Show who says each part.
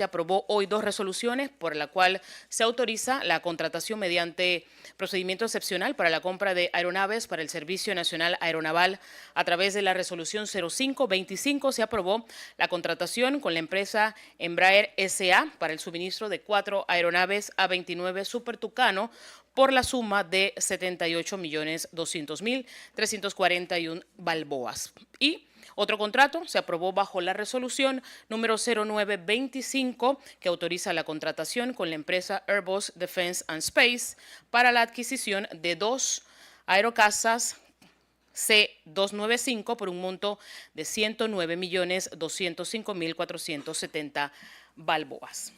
Speaker 1: Se aprobó hoy dos resoluciones por la cual se autoriza la contratación mediante procedimiento excepcional para la compra de aeronaves para el Servicio Nacional Aeronaval. A través de la resolución 0525 se aprobó la contratación con la empresa Embraer S.A. para el suministro de 4 aeronaves A-29 Super Tucano por la suma de 78.200.341 balboas. Y otro contrato se aprobó bajo la resolución número 0925 que autoriza la contratación con la empresa Airbus Defence and Space para la adquisición de 2 aerocasas C-295 por un monto de 109.205.470 balboas.